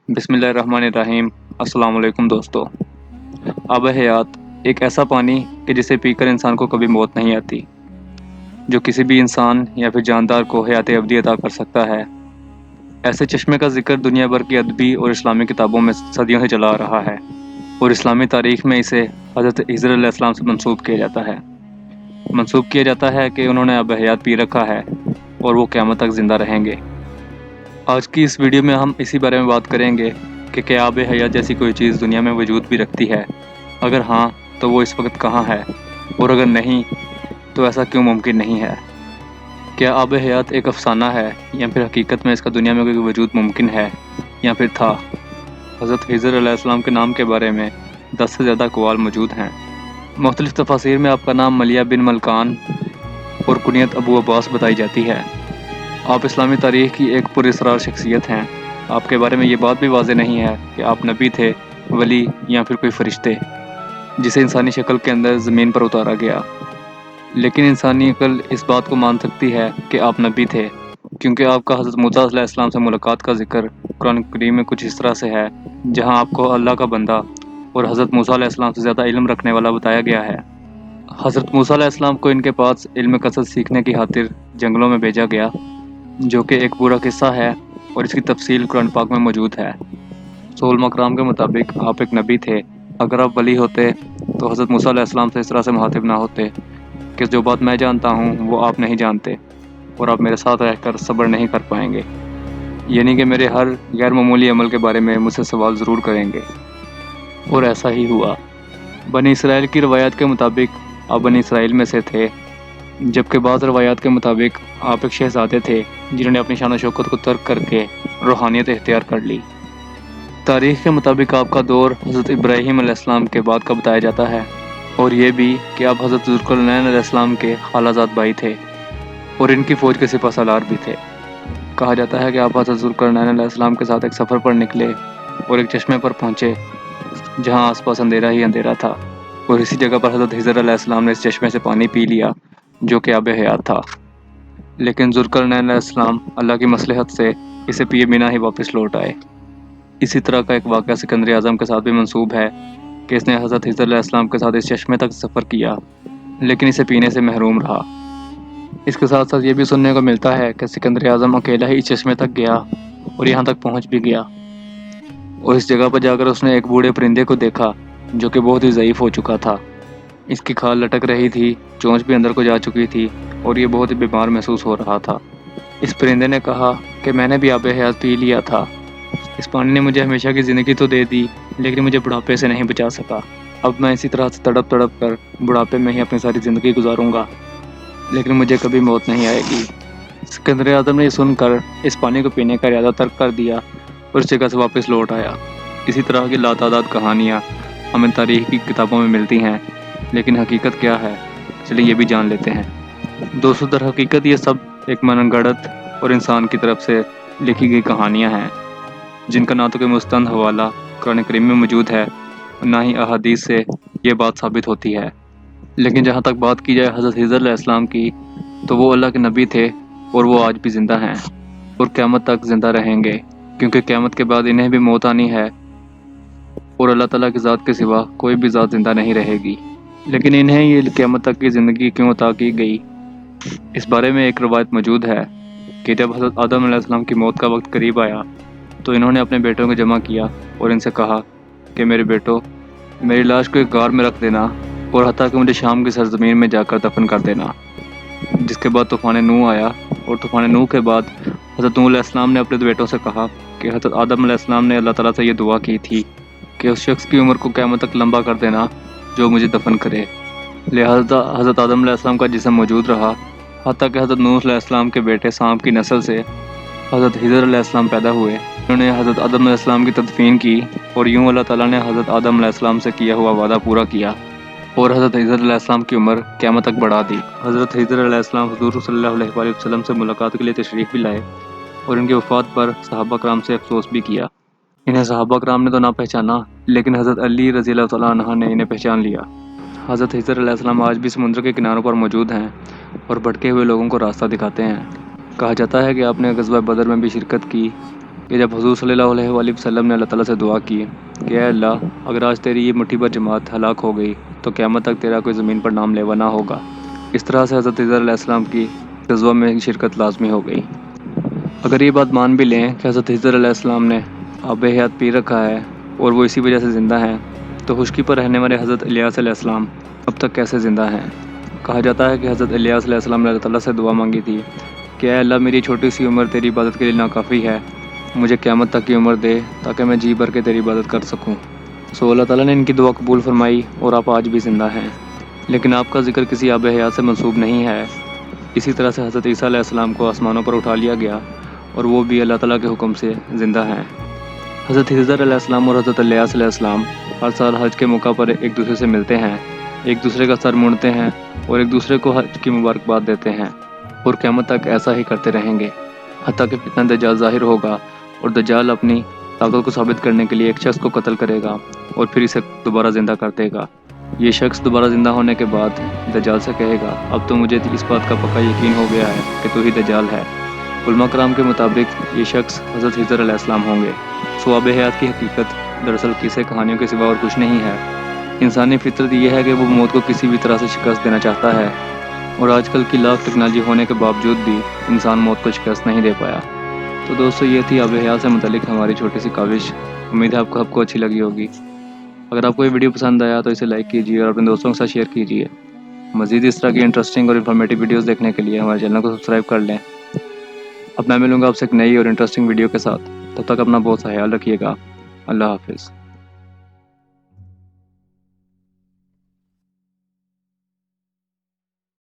बिस्मिल्लाहिर्रहमानिर्रहीम। अस्सलाम वालेकुम दोस्तों। आब हयात एक ऐसा पानी कि जिसे पीकर इंसान को कभी मौत नहीं आती, जो किसी भी इंसान या फिर जानदार को हयात अबदी अता कर सकता है। ऐसे चश्मे का जिक्र दुनिया भर की अदबी और इस्लामी किताबों में सदियों से चला आ रहा है और इस्लामी तारीख में इसे हज़रत हिजर अलैहिस्सलाम से मंसूब किया जाता है कि उन्होंने आब हयात पी रखा है और वो क़यामत तक ज़िंदा रहेंगे। आज की इस वीडियो में हम इसी बारे में बात करेंगे कि क्या आब हयात जैसी कोई चीज़ दुनिया में वजूद भी रखती है। अगर हाँ तो वो इस वक्त कहाँ है, और अगर नहीं तो ऐसा क्यों मुमकिन नहीं है। क्या आब हयात एक अफसाना है या फिर हकीकत में इसका दुनिया में कोई वजूद मुमकिन है या फिर था। हज़रत हिजर अलैहिस्सलाम के नाम के बारे में 10 से ज़्यादा अक़वाल मौजूद हैं। मुख्तलिफ़ तफासिर में आपका नाम मलिया बिन मलकान और कुनियत अबू अब्बास बताई जाती है। आप इस्लामी तारीख़ की एक पुरअसरार शख्सियत हैं। आपके बारे में ये बात भी वाज़ेह नहीं है कि आप नबी थे, वली या फिर कोई फ़रिश्ते जिसे इंसानी शक्ल के अंदर ज़मीन पर उतारा गया। लेकिन इंसानी अक्ल इस बात को मान सकती है कि आप नबी थे, क्योंकि आपका हज़रत मूसा अलैहिस्सलाम से मुलाकात का ज़िक्र कुरान करीम में कुछ इस तरह से है, जहाँ आपको अल्लाह का बंदा और हज़रत मूसा अलैहिस्सलाम से ज़्यादा इल्म रखने वाला बताया गया है। हज़रत मूसा अलैहिस्सलाम को इनके पास इल्म कसरत सीखने की खातिर जंगलों में भेजा गया, जो कि एक पूरा किस्सा है और इसकी तफसील कुरान पाक में मौजूद है। सूल कराम के मुताबिक आप एक नबी थे। अगर आप वली होते तो हज़रत मूसा अलैहिस्सलाम से इस तरह से मुखातिब ना होते कि जो बात मैं जानता हूँ वो आप नहीं जानते और आप मेरे साथ रहकर सब्र नहीं कर पाएंगे, यानी कि मेरे हर गैर मामूली अमल के बारे में मुझसे सवाल ज़रूर करेंगे। और ऐसा ही हुआ। बनी इसराइल की रवायत के मुताबिक आप बनी इसराइल में से थे, जबकि बाज़ रवायात के मुताबिक आप एक शहज़ादे थे जिन्होंने अपनी शान शौकत को तर्क करके रूहानियत इख्तियार कर ली। तारीख़ के मुताबिक आपका दौर हज़रत इब्राहीम अलैहिस्सलाम के बाद का बताया जाता है, और ये भी कि आप हज़रत ज़ुल्करनैन अलैहिस्सलाम के खालाजाद भाई थे और इनकी फ़ौज के सिपहसालार भी थे। कहा जाता है कि आप हज़रत ज़ुल्करनैन अलैहिस्सलाम के साथ एक सफ़र पर निकले और एक चश्मे पर पहुँचे जहाँ आसपास अंधेरा ही अंधेरा था, और इसी जगह पर हज़रत हिजर अलैहिस्सलाम ने इस चश्मे से पानी पी लिया जो कि आब हयात था। लेकिन ज़ुल्करनैन अलैहिस्सलाम अल्लाह की मसलहत से इसे पिए बिना ही वापस लौट आए। इसी तरह का एक वाक़या सिकंदर आज़म के साथ भी मंसूब है कि इसने हज़रत हिजर अलैहिस्सलाम के साथ इस चश्मे तक सफ़र किया, लेकिन इसे पीने से महरूम रहा। इसके साथ साथ ये भी सुनने को मिलता है कि सिकंदर आज़म अकेला ही इस चश्मे तक गया और यहाँ तक पहुँच भी गया, और इस जगह पर जाकर उसने एक बूढ़े परिंदे को देखा जो कि बहुत ही ज़ईफ़ हो चुका था। इसकी खाल लटक रही थी, चोंच भी अंदर को जा चुकी थी और ये बहुत ही बीमार महसूस हो रहा था। इस परिंदे ने कहा कि मैंने भी आब हयात पी लिया था। इस पानी ने मुझे हमेशा की ज़िंदगी तो दे दी, लेकिन मुझे बुढ़ापे से नहीं बचा सका। अब मैं इसी तरह से तड़प तड़प कर बुढ़ापे में ही अपनी सारी ज़िंदगी गुजारूंगा, लेकिन मुझे कभी मौत नहीं आएगी। सिकंदर आज़म ने ये सुनकर इस पानी को पीने का इरादा तर्क कर दिया और उस जगह से वापस लौट आया। इसी तरह की लातादाद कहानियाँ हमें तारीख़ की किताबों में मिलती हैं, लेकिन हकीकत क्या है, चलिए ये भी जान लेते हैं। दोस्तों, दर हकीकत ये सब एक मनगढ़ंत और इंसान की तरफ से लिखी गई कहानियाँ हैं, जिनका ना तो कोई मुस्तंद हवाला कुरान करीम में मौजूद है और ना ही अहादीस से ये बात साबित होती है। लेकिन जहाँ तक बात की जाए हज़रत हिजर अलैहिस्सलाम की, तो वो अल्लाह के नबी थे और वो आज भी ज़िंदा हैं और क़यामत तक ज़िंदा रहेंगे, क्योंकि क़यामत के बाद इन्हें भी मौत आनी है और अल्लाह ताला की ज़ात के सिवा कोई भी ज़ात ज़िंदा नहीं रहेगी। लेकिन इन्हें ये क़यामत तक की ज़िंदगी क्यों अता की गई, इस बारे में एक रवायत मौजूद है कि जब हज़रत आदम अलैहिस्सलाम की मौत का वक्त करीब आया तो इन्होंने अपने बेटों को जमा किया और इनसे कहा कि मेरे बेटो, मेरी लाश को एक गार में रख देना और हत्ता कि मुझे शाम की सरजमीन में जाकर दफन कर देना। जिसके बाद तूफ़ान नूह आया, और तूफ़ान नूह के बाद हज़रत नूह अलैहिस्सलाम ने अपने बेटों से कहा कि हज़रत आदम अलैहिस्सलाम ने अल्लाह ताला से ये दुआ की थी कि उस शख्स की उम्र को क़यामत तक लंबा कर देना जो मुझे दफन करे। लिहाजा हज़रत आदम अलैहिस्सलाम का जिस्म मौजूद रहा हत्ता कि हज़रत नूह अलैहिस्सलाम के बेटे सांप की नस्ल से हज़रत हिजर अलैहिस्सलाम पैदा हुए। उन्होंने हज़रत आदम अलैहिस्सलाम की तदफीन की और यूँ अल्लाह ताला ने हज़रत आदम अलैहिस्सलाम से किया हुआ वादा पूरा किया और हज़रत हिजर अलैहिस्सलाम की उम्र क़यामत तक बढ़ा दी। हज़रत हिजर अलैहिस्सलाम हुज़ूर सल्लल्लाहु अलैहि वसल्लम से मुलाकात के लिए तशरीफ़ भी लाए और उनकी वफ़ात पर सहाबा कराम से अफसोस भी किया। इन्हें सहाबा कराम ने तो ना पहचाना, लेकिन हज़रत अली रज़ी अल्लाह तआला अन्हु ने इन्हें पहचान लिया। हज़रत हिजर अलैहिस्सलाम आज भी समुद्र के किनारों पर मौजूद हैं और भटके हुए लोगों को रास्ता दिखाते हैं। कहा जाता है कि आपने ग़ज़वा बदर में भी शिरकत की کہ جب حضور صلی اللہ علیہ وآلہ وسلم نے اللہ تعالیٰ سے دعا کی کہ اے اللہ اگر آج تیری یہ مٹھی پر جماعت ہلاک ہو گئی تو قیامت تک تیرا کوئی زمین پر نام لیوا نہ ہوگا، اس طرح سے حضرت خضر علیہ السلام کی غزوہ میں شرکت لازمی ہو گئی۔ اگر یہ بات مان بھی لیں کہ حضرت خضر علیہ السلام نے آب حیات پی رکھا ہے اور وہ اسی وجہ سے زندہ ہیں، تو خشکی پر رہنے والے حضرت الیاس علیہ السلام اب تک کیسے زندہ ہیں؟ کہا جاتا ہے کہ حضرت الیاس علیہ السلام نے اللہ تعالیٰ سے دعا مانگی تھی کہ اے اللہ میری چھوٹی سی عمر تیری عبادت کے لیے ناکافی ہے، مجھے قیامت تک کی عمر دے تاکہ میں جی بھر کے تیری عبادت کر سکوں۔ اللہ تعالیٰ نے ان کی دعا قبول فرمائی اور آپ آج بھی زندہ ہیں، لیکن آپ کا ذکر کسی آب حیات سے منسوب نہیں ہے۔ اسی طرح سے حضرت عیسیٰ علیہ السلام کو آسمانوں پر اٹھا لیا گیا اور وہ بھی اللہ تعالیٰ کے حکم سے زندہ ہیں۔ حضرت خضر علیہ السلام اور حضرت الیاس علیہ السلام ہر سال حج کے موقع پر ایک دوسرے سے ملتے ہیں، ایک دوسرے کا سر مونڈتے ہیں اور ایک دوسرے کو حج کی مبارکباد دیتے ہیں، اور قیامت تک ایسا ہی کرتے رہیں گے حتیٰ کہ فتنہ دجال ظاہر ہوگا اور دجال اپنی طاقت کو ثابت کرنے کے لیے ایک شخص کو قتل کرے گا اور پھر اسے دوبارہ زندہ کر دے گا۔ یہ شخص دوبارہ زندہ ہونے کے بعد دجال سے کہے گا اب تو مجھے اس بات کا پکا یقین ہو گیا ہے کہ تو ہی دجال ہے۔ علماء کرام کے مطابق یہ شخص حضرت خضر علیہ السلام ہوں گے۔ آب حیات کی حقیقت دراصل قصے کہانیوں کے سوا اور کچھ نہیں ہے۔ انسانی فطرت یہ ہے کہ وہ موت کو کسی بھی طرح سے شکست دینا چاہتا ہے، اور آج کل کی لاکھ ٹیکنالوجی ہونے کے باوجود بھی انسان موت کو شکست نہیں دے پایا۔ تو دوستو یہ تھی آب حیات سے متعلق ہماری چھوٹی سی کاوش۔ امید ہے آپ کو اچھی لگی ہوگی۔ اگر آپ کو یہ ویڈیو پسند آیا تو اسے لائک کیجیے اور اپنے دوستوں کے ساتھ شیئر کیجیے۔ مزید اس طرح کی انٹرسٹنگ اور انفارمیٹیو ویڈیوز دیکھنے کے لیے ہمارے چینل کو سبسکرائب کر لیں۔ اب میں ملوں گا آپ سے ایک نئی اور انٹرسٹنگ ویڈیو کے ساتھ، تب تک اپنا بہت سا خیال رکھیے گا۔ اللہ حافظ۔